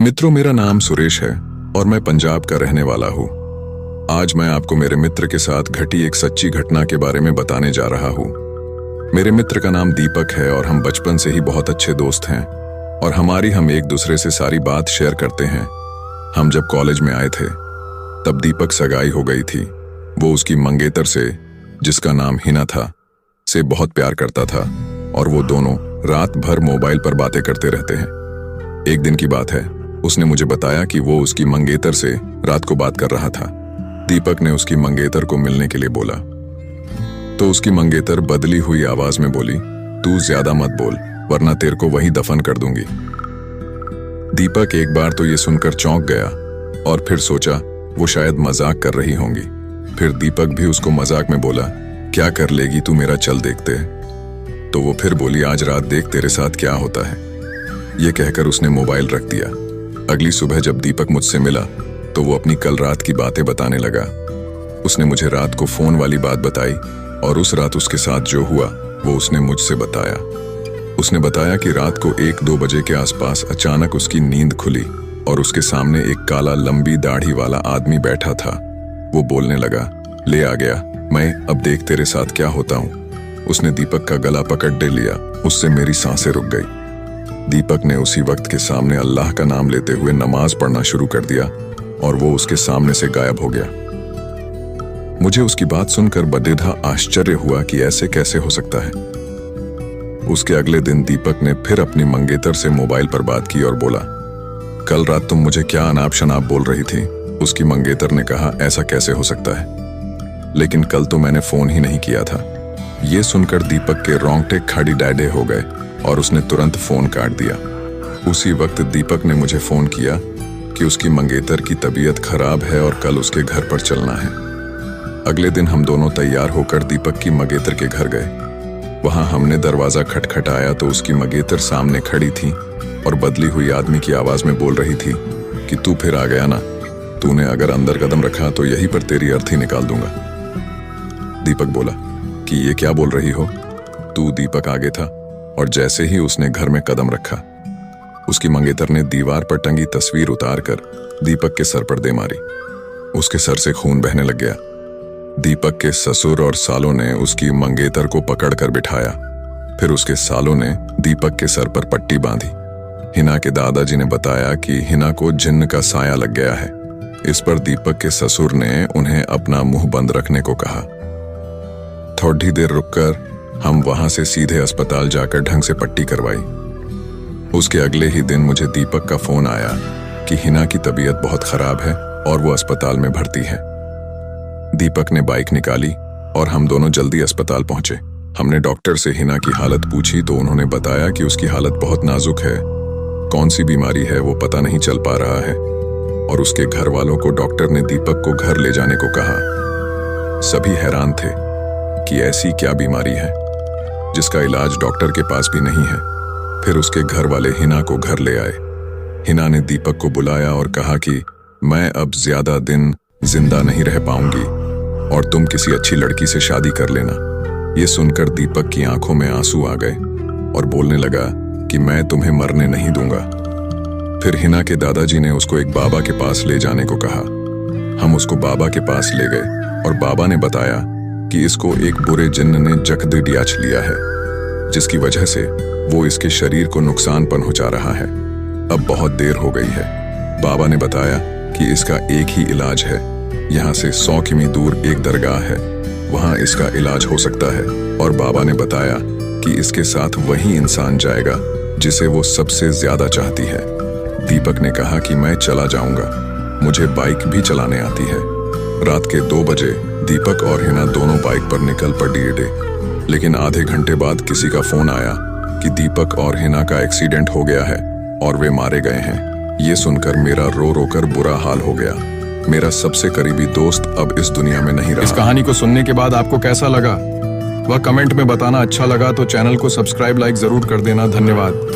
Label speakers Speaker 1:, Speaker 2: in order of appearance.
Speaker 1: मित्रों, मेरा नाम सुरेश है और मैं पंजाब का रहने वाला हूँ। आज मैं आपको मेरे मित्र के साथ घटी एक सच्ची घटना के बारे में बताने जा रहा हूँ। मेरे मित्र का नाम दीपक है और हम बचपन से ही बहुत अच्छे दोस्त हैं और हम एक दूसरे से सारी बात शेयर करते हैं। हम जब कॉलेज में आए थे तब दीपक सगाई हो गई थी। वो उसकी मंगेतर से, जिसका नाम हिना था, से बहुत प्यार करता था और वो दोनों रात भर मोबाइल पर बातें करते रहते हैं। एक दिन की बात है, उसने मुझे बताया कि वो उसकी मंगेतर से रात को बात कर रहा था। दीपक ने उसकी मंगेतर को मिलने के लिए बोला तो उसकी मंगेतर बदली हुई आवाज में बोली, तू ज्यादा मत बोल वरना तेरे को वहीं दफन कर दूंगी। दीपक एक बार तो ये सुनकर चौंक गया और फिर सोचा वो शायद मजाक कर रही होंगी। फिर दीपक भी उसको मजाक में बोला, क्या कर लेगी तू मेरा, चल देखते हैं। तो वो फिर बोली, आज रात देख तेरे साथ क्या होता है। ये कहकर उसने मोबाइल रख दिया। अगली सुबह जब दीपक मुझसे मिला तो वो अपनी कल रात की बातें बताने लगा। उसने मुझे रात को फोन वाली बात बताई और उस रात उसके साथ जो हुआ वो उसने मुझसे बताया। उसने बताया कि रात को 1-2 बजे के आसपास अचानक उसकी नींद खुली और उसके सामने एक काला लंबी दाढ़ी वाला आदमी बैठा था। वो बोलने लगा, ले आ गया मैं, अब देख तेरे साथ क्या होता हूँ। उसने दीपक का गला पकड़ ले लिया। उससे मेरी सांसें रुक गई। दीपक ने उसी वक्त के सामने अल्लाह का नाम लेते हुए नमाज पढ़ना शुरू कर दिया और वो उसके सामने से गायब हो गया। मुझे उसकी बात सुनकर बदिधा आश्चर्य हुआ कि ऐसे कैसे हो सकता है। उसके अगले दिन दीपक ने फिर अपनी मंगेतर से मोबाइल पर बात की और बोला, कल रात तुम मुझे क्या अनाप शनाप बोल रही थी। उसकी मंगेतर ने कहा, ऐसा कैसे हो सकता है, लेकिन कल तो मैंने फोन ही नहीं किया था। ये सुनकर दीपक के रोंगटे खड़ी डायडे हो गए और उसने तुरंत फोन काट दिया। उसी वक्त दीपक ने मुझे फोन किया कि उसकी मंगेतर की तबीयत खराब है और कल उसके घर पर चलना है। अगले दिन हम दोनों तैयार होकर दीपक की मंगेतर के घर गए। वहां हमने दरवाजा खटखटाया तो उसकी मंगेतर सामने खड़ी थी और बदली हुई आदमी की आवाज में बोल रही थी कि तू फिर आ गया ना, तूने अगर अंदर कदम रखा तो यहीं पर तेरी अर्थी निकाल दूंगा। दीपक बोला कि ये क्या बोल रही हो तू। दीपक आगे था और जैसे ही उसने घर में कदम रखा, उसकी मंगेतर ने दीवार पर टंगी तस्वीर उतारकर दीपक के सर पर दे मारी। उसके सर से खून बहने लग गया। दीपक के ससुर और सालों ने उसकी मंगेतर को पकड़कर बिठाया। फिर उसके सालों ने दीपक के सर पर पट्टी बांधी। हिना के दादाजी ने बताया कि हिना को जिन्न का साया लग गया है। इस पर दीपक के ससुर ने उन्हें अपना मुंह बंद रखने को कहा। थोड़ी देर रुककर हम वहां से सीधे अस्पताल जाकर ढंग से पट्टी करवाई। उसके अगले ही दिन मुझे दीपक का फोन आया कि हिना की तबीयत बहुत खराब है और वो अस्पताल में भर्ती है। दीपक ने बाइक निकाली और हम दोनों जल्दी अस्पताल पहुंचे। हमने डॉक्टर से हिना की हालत पूछी तो उन्होंने बताया कि उसकी हालत बहुत नाजुक है। कौन सी बीमारी है वो पता नहीं चल पा रहा है और उसके घर वालों को डॉक्टर ने दीपक को घर ले जाने को कहा। सभी हैरान थे कि ऐसी क्या बीमारी है जिसका इलाज डॉक्टर के पास भी नहीं है। फिर उसके घर वाले हिना को घर ले आए। हिना ने दीपक को बुलाया और कहा कि मैं अब ज्यादा दिन जिंदा नहीं रह पाऊंगी और तुम किसी अच्छी लड़की से शादी कर लेना। ये सुनकर दीपक की आंखों में आंसू आ गए और बोलने लगा कि मैं तुम्हें मरने नहीं दूंगा। फिर हिना के दादाजी ने उसको एक बाबा के पास ले जाने को कहा। हम उसको बाबा के पास ले गए और बाबा ने बताया कि इसको एक बुरे जिन्न ने जख्द डियाच लिया है, जिसकी वजह से वो इसके शरीर को नुकसान पहुंचा रहा है। अब बहुत देर हो गई है। बाबा ने बताया कि इसका एक ही इलाज है। यहाँ से 100 किमी दूर एक दरगाह है, वहां इसका इलाज हो सकता है। और बाबा ने बताया कि इसके साथ वही इंसान जाएगा जिसे वो सबसे ज्यादा चाहती है। दीपक ने कहा कि मैं चला जाऊंगा, मुझे बाइक भी चलाने आती है। रात के 2 बजे दीपक और हिना दोनों बाइक पर निकल पड़े। लेकिन आधे घंटे बाद किसी का फोन आया कि दीपक और हिना का एक्सीडेंट हो गया है और वे मारे गए हैं। ये सुनकर मेरा रो रो कर बुरा हाल हो गया। मेरा सबसे करीबी दोस्त अब इस दुनिया में नहीं रहा।
Speaker 2: इस कहानी को सुनने के बाद आपको कैसा लगा वह कमेंट में बताना। अच्छा लगा तो चैनल को सब्सक्राइब, लाइक जरूर कर देना। धन्यवाद।